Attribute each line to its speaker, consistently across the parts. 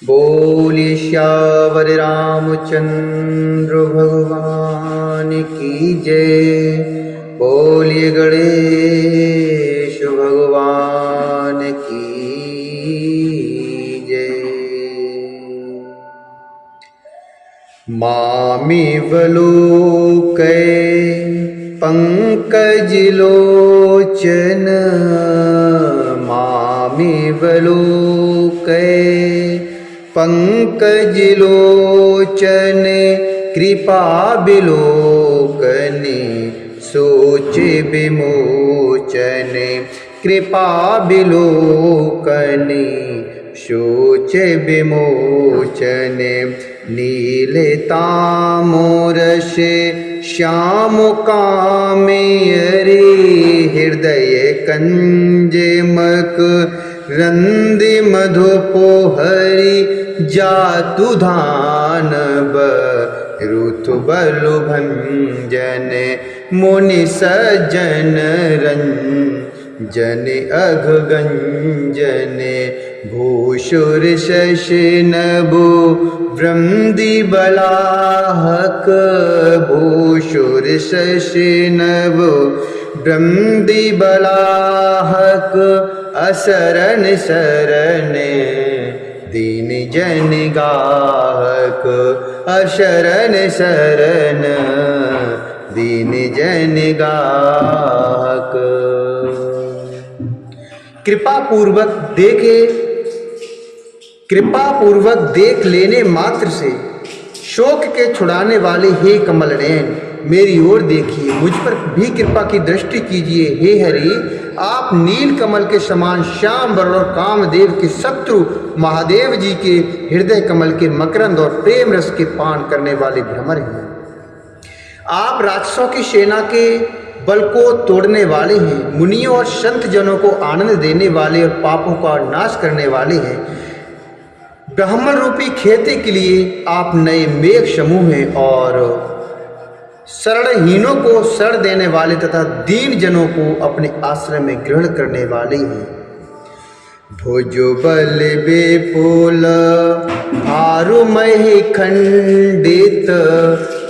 Speaker 1: बोलिए श्यावर रामचंद्र भगवान की जय। बोलिए गणेश भगवान की जय। मामिवलोकै पंकजलोचन, मामिवलोकै पंकजलोचन, कृपाविलोकने सोच विमोचन, कृपाविलोकने शोच विमोचन। नीलताम्रश श्याम कामेयरे, हृदय कंज मकरंद मधुपोहरि, जातु धानव ऋतु बलु भंजन, मुनि सज्जन रंजन अघ गंजन। भूषुर शशनभु वृंदि बलाहक, भूषुर शशनभु वृंदि बलाहक, असरण शरण दीन जन गाहक, अशरण शरण दीन जन गाहक। कृपा पूर्वक देख लेने मात्र से शोक के छुड़ाने वाले हे कमल नयन, मेरी ओर देखिए, मुझ पर भी कृपा की दृष्टि कीजिए। हे हरि, आप नील कमल के समान श्याम वर्ण और कामदेव के शत्रु महादेव जी के हृदय कमल के मकरंद और प्रेम रस के पान करने वाले भ्रमर हैं। आप राक्षसों की सेना के बल को तोड़ने वाले हैं, मुनियों और संत जनों को आनंद देने वाले और पापों का नाश करने वाले हैं। ब्राह्मण रूपी खेती के लिए आप नए मेघ समूह हैं और शरणहीनों को शरण देने वाले तथा दीन जनों को अपने आश्रय में ग्रहण करने वाले हैं। भुजबल विपुल आरुमहि खंडित,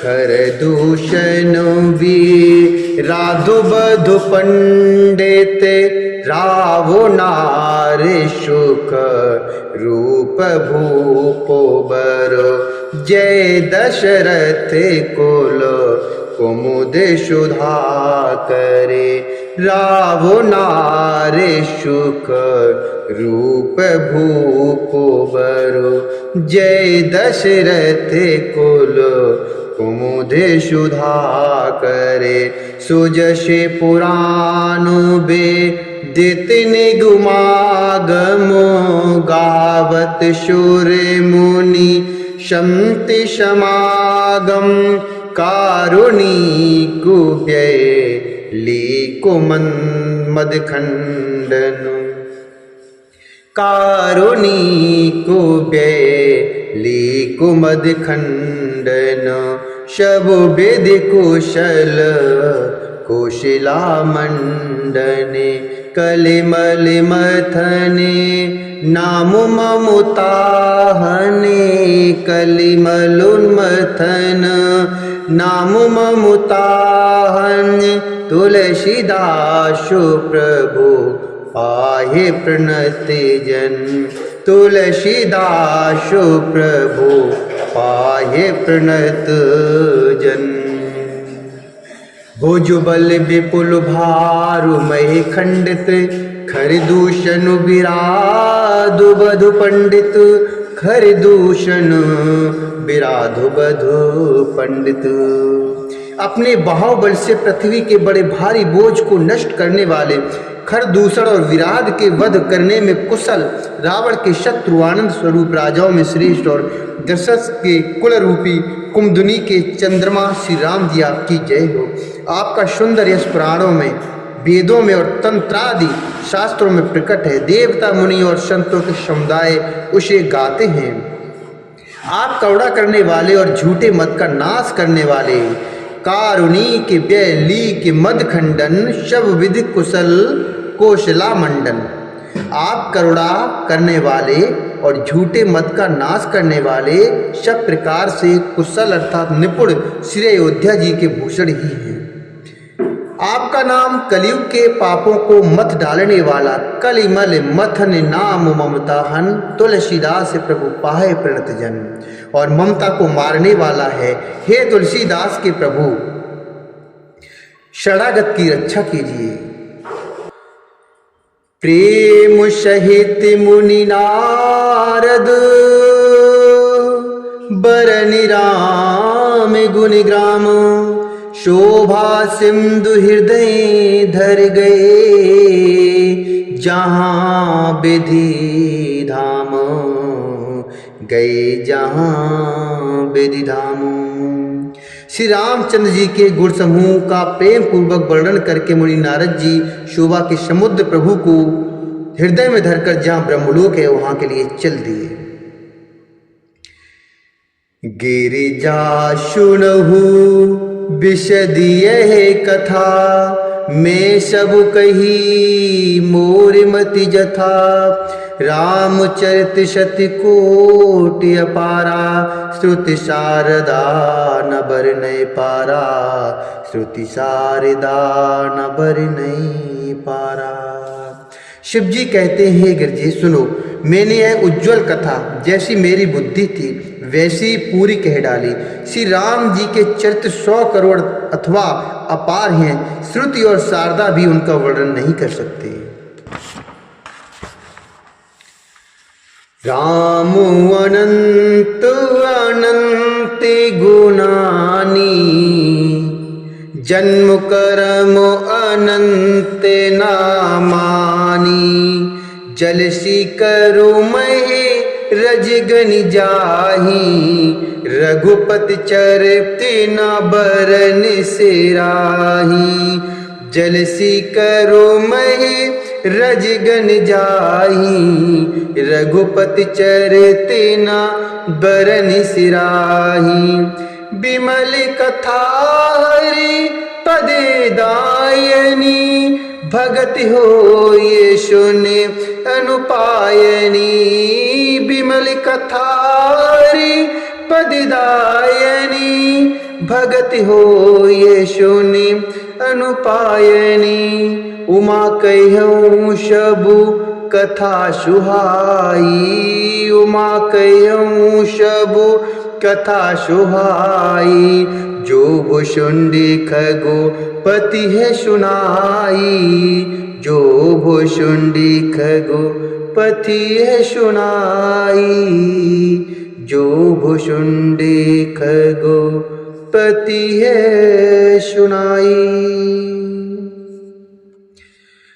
Speaker 1: खर दूषण वीराधु बधु पंडित, रावो नारी सुख रूप भूपो बर, जय दशरथ कुल कुमुद सुधा करे, रावो नारी सुख रूप भूपो बर, जय दशरथ कुल कुमुद सुधा करे। सुजसे पुराण वेदित निगमागमो, गावत सुर मुनि शंति समागम, कारुणिकु व्यय लीको मदखंडन, कारुणिकु व्यय लीको मदखंडन। शब वेद कुशल कुशिला मंडने, कलिमल मथने नाम ममुताहने, कलिमलुन्मथन नाम ममुताहन। तुलसीदासु प्रभु पाहे प्रणति जन, तुलसीदासु प्रभु पाहे प्रणत जन। भुजबल विपुल भारु महि खंडित, खरदूषण विराधु बधु पंडित, खरदूषण विराधु बधु पंडित। अपने बाहुबल से पृथ्वी के बड़े भारी बोझ को नष्ट करने वाले, खरदूषण और विराध के वध करने में कुशल, रावण के शत्रु, आनंद स्वरूप, राजाओं में श्रेष्ठ और दशरथ के कुल रूपी कुमदुनी के चंद्रमा श्री राम जी आपकी जय हो। आपका सुंदर यश पुराणों में, वेदों में और तंत्रादि शास्त्रों में प्रकट है। देवता, मुनि और संतों के समुदाय उसे गाते हैं। आप करुणा करने वाले और झूठे मत का नाश करने वाले, कारुणिक व्यय लीक मद खंडन, शब विधि कुशल कोशला मंडन। आप करुणा करने वाले और झूठे मत का नाश करने वाले सब प्रकार से कुशल अर्थात निपुण श्री अयोध्या जी के भूषण ही हैं। आपका नाम कलयुग के पापों को मत डालने वाला कलिमल मथन नाम ममता हन तुलसीदास प्रभु पाहे प्रणत जन, और ममता को मारने वाला है। हे तुलसीदास के प्रभु शरणागत की रक्षा कीजिए। प्रेम सहित मुनि नारद बरनि राम गुण ग्राम, शोभा सिंधु हृदय धर गए जहाँ विधि धाम, गए जहाँ विधि धाम। श्री रामचंद्र जी के गुण समूह का प्रेम पूर्वक वर्णन करके मुनि नारद जी शोभा के समुद्र प्रभु को हृदय में धरकर जहाँ ब्रह्मलोक है वहां के लिए चल दिए। गिरिजा सुनहु विशदिय कथा, मैं सब कही मोर मति जथा, रामचरित शत कोटि अपारा, श्रुति शारदा न बरनय पारा, श्रुति शारदा न बरनय पारा। शिव जी कहते हैं गिरजे सुनो, मैंने यह उज्जवल कथा जैसी मेरी बुद्धि थी वैसी पूरी कह डाली। श्री राम जी के चरित्र 100 करोड़ अथवा अपार हैं, श्रुति और शारदा भी उनका वर्णन नहीं कर सकते। राम अनंत अनंत गुणानी, जन्म कर्म अनंत नामानी, जलसी करु महे रजगन जाही, रघुपति चरते न बरन सिराही, जलसी करु महे रजगन जाही, रघुपति चरते न बरन सिराही, बिमल कथा हरि पदे दायनी, भगत हो ये सुने अनुपायनी, बिमल कथा हरि पददायनी, भगत हो ये सुने अनुपायनी, उमा कहूँ शबु कथा सुहाई, उमा कहूँ शबु कथा सुहाई, जो भुषुंडी खगो पति है सुनाई, जो भुषुंडी खगो पति है सुनाई, जो भुषुंडी खगो पति है सुनाई।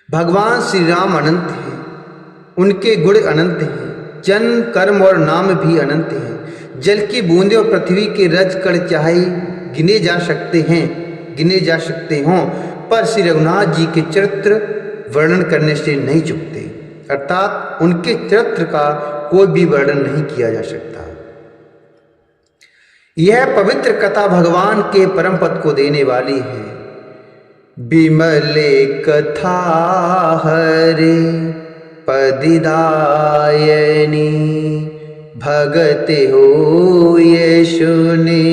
Speaker 1: भगवान श्री राम अनंत हैं, उनके गुण अनंत हैं, जन्म कर्म और नाम भी अनंत हैं। जल की बूंदे और पृथ्वी के रज कण चाहे गिने जा सकते हों, पर श्री रघुनाथ जी के चरित्र वर्णन करने से नहीं चुकते, अर्थात उनके चरित्र का कोई भी वर्णन नहीं किया जा सकता। यह पवित्र कथा भगवान के परम पद को देने वाली है। बिमले कथा हरे पदिदायनी, भगत हो ये सुने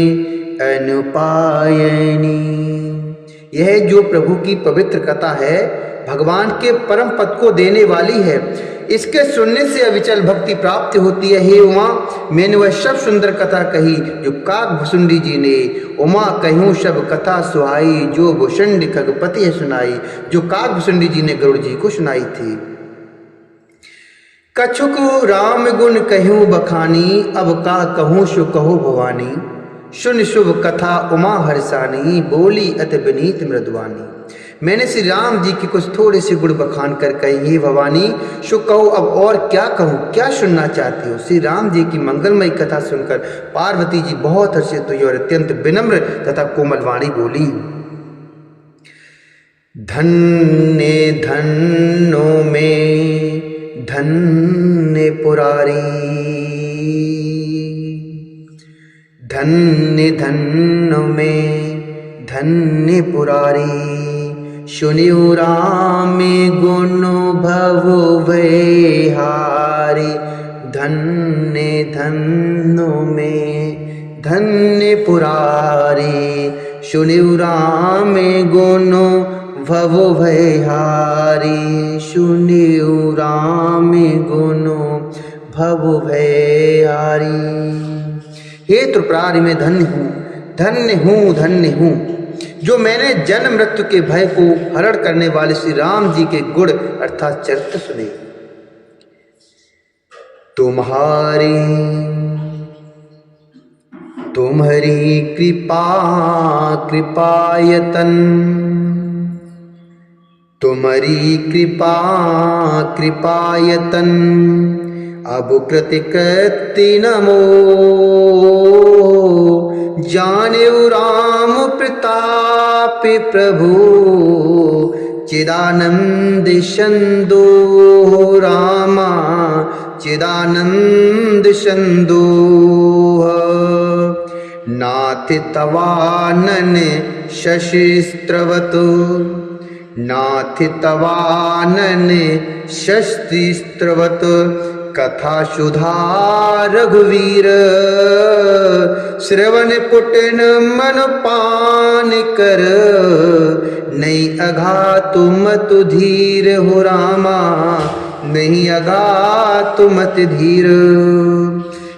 Speaker 1: अनुपायनी। यह जो प्रभु की पवित्र कथा है भगवान के परम पद को देने वाली है। इसके सुनने से अविचल भक्ति प्राप्त होती है। हे उमा, मैंने वह सब सुंदर कथा कही जो काक भुसुंडी जी ने उमा कहूँ सब कथा सुहाई, जो भुसुंडी खगपति है सुनाई, जो काक भुसुंडी जी ने गरुड़ जी को सुनाई थी। कछुक राम गुण कहूँ बखानी, अब का कहूँ सो कहो भवानी, सुन शुभ कथा उमा हर्षानी, बोली अति विनीत मृदुवानी। मैंने श्री राम जी की कुछ थोड़े से गुण बखान कर कही, हे भवानी सो कहो अब और क्या कहूँ, क्या सुनना चाहती हो। श्री राम जी की मंगलमयी कथा सुनकर पार्वती जी बहुत हर्षित हुई और अत्यंत विनम्र तथा कोमल वाणी बोली। धन्य धन्नो में धन्य पुरारी, धन्य धन्नो में धन्य पुरारी, सुनियो राम गुण भव भयहारी, धन्य धन्यो में धन्य पुरारी, सुनिउ राम गुनु भवो भयहारी, सुनिउ राम गुनु भवो भयहारी। हे त्रिपुरारी मैं धन्य हूँ, धन्य हूँ, धन्य हूँ, जो मैंने जन्म मृत्यु के भय को हरण करने वाले श्री राम जी के गुण अर्थात चरित्र सुने। तुम्हारी कृपा कृपायतन, तुम्हारी कृपा कृपायतन, अब कृतिकृति नमो, जानेउ राम प्रताप प्रभु, चिदानंद संदो रामा, चिदानंद संदो। नाथ तवानन शशिस्त्रवत, नाथ तवानन शस्त्रिस्त्रवत, कथा सुधा रघुवीर, श्रवण पुटन मन पान कर, नहीं अघातु मत धीर हो रामा, नहीं अघातु मत धीर।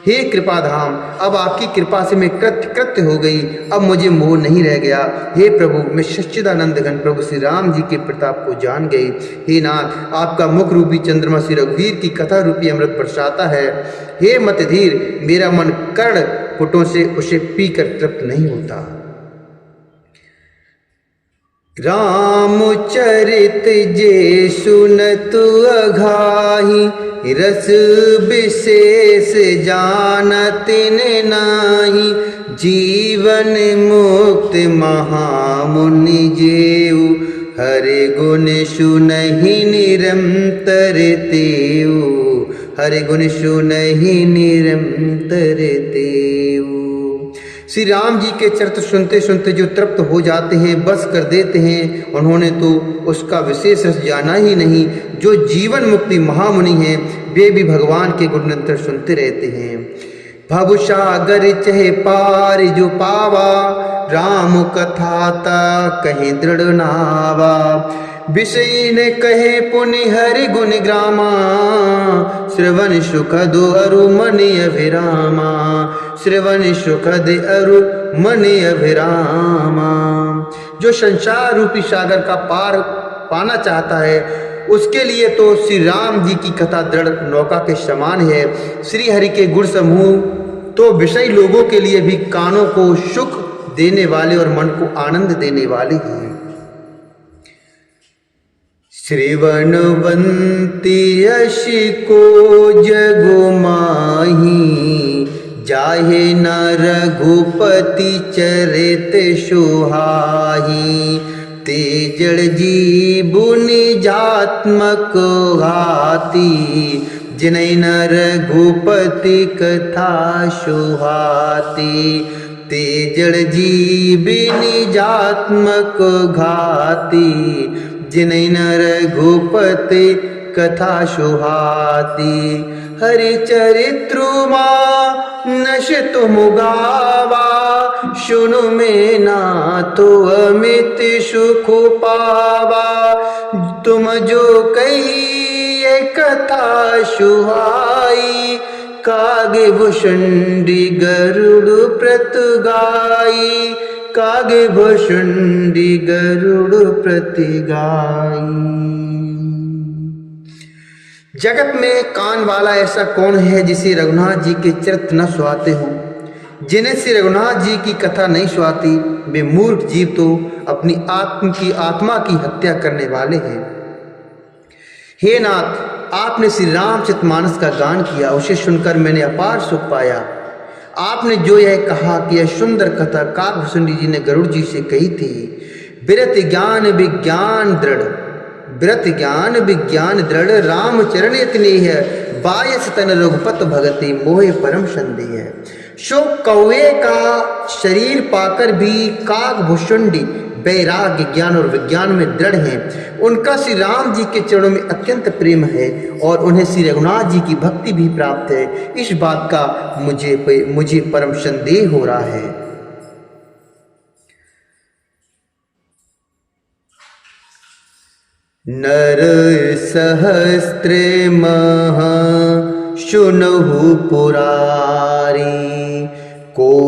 Speaker 1: हे कृपाधाम, अब आपकी कृपा से मैं कृत्य कृत्य हो गई, अब मुझे मोह नहीं रह गया। हे प्रभु, मैं सच्चिदानंद घन प्रभु श्री राम जी के प्रताप को जान गई। हे नाथ, आपका मुख रूपी चंद्रमा श्री रघुवीर की कथा रूपी अमृत बरसाता है। हे मतधीर, मेरा मन कर्ण पुटों से उसे पीकर तृप्त नहीं होता। रामचरित जे सुनतु अघाही, रस विशेष जानत नाही, जीवन मुक्त महामुनि जेऊ, हरि गुण सुनहि निरंतर तेऊ, हरि गुण सुनहि निरंतर तेऊ। श्री राम जी के चरित्र सुनते सुनते जो तृप्त हो जाते हैं, बस कर देते हैं, उन्होंने तो उसका विशेष रस जाना ही नहीं। जो जीवन मुक्ति महामुनि हैं, वे भी भगवान के गुण निरंतर सुनते रहते हैं। भवसागर चहे पार जो पावा, राम कथा ता कहीं दृढ़ नावा, विषय ने कहे पुनि हरि गुण ग्रामा, श्रवण सुखद अरु मन अभिरामा, श्रवण सुखद अरु मन अभिरामा। जो संसार रूपी सागर का पार पाना चाहता है, उसके लिए तो श्री राम जी की कथा दृढ़ नौका के समान है। श्री हरि के गुण समूह तो विषयी लोगों के लिए भी कानों को सुख देने वाले और मन को आनंद देने वाले हैं। श्रवणवंती यशि को जगु माही, जाहे न रघुपति चरित सुहाही, तेजड़ जीवु निजात्मक घाती, जिनै न रघुपति कथा सुहाती, तेजड़ जीव निजात्मक घाती, जिनै न रघुपति कथा सुहाती। हरि चरित्र नश तुम गावा, सुनु में ना तो अमित सुख पावा, तुम जो कही ये कथा सुहाई, कागे भुषुंडी गरुड़ प्रत गाई, कागे भुषुंडी गरुड़ प्रति गाई। जगत में कान वाला ऐसा कौन है जिसे रघुनाथ जी के चरित्र न सुहाते हों? जिन्हें श्री रघुनाथ जी की कथा नहीं सुहाती, वे मूर्ख जीव तो अपनी आत्मा की हत्या करने वाले हैं। हे नाथ, आपने श्री रामचरितमानस का गान किया, उसे सुनकर मैंने अपार सुख पाया। आपने जो यह कहा कि यह सुंदर कथा काकभूषुंडी जी ने गरुड़ जी से कही थी, विरत ज्ञान विज्ञान दृढ़, विरत ज्ञान विज्ञान दृढ़, राम चरण इतनी है, बायस तन रघुपत भगति मोहे परम संदेह। सो कौवे का शरीर पाकर भी काकभूषुंडी वैराग्य, ज्ञान और विज्ञान में दृढ़ हैं। उनका श्री राम जी के चरणों में अत्यंत प्रेम है और उन्हें श्री रघुनाथ जी की भक्ति भी प्राप्त है। इस बात का मुझे परम संदेह हो रहा है। नर सहस्त्र महा शुनहु पुरारी को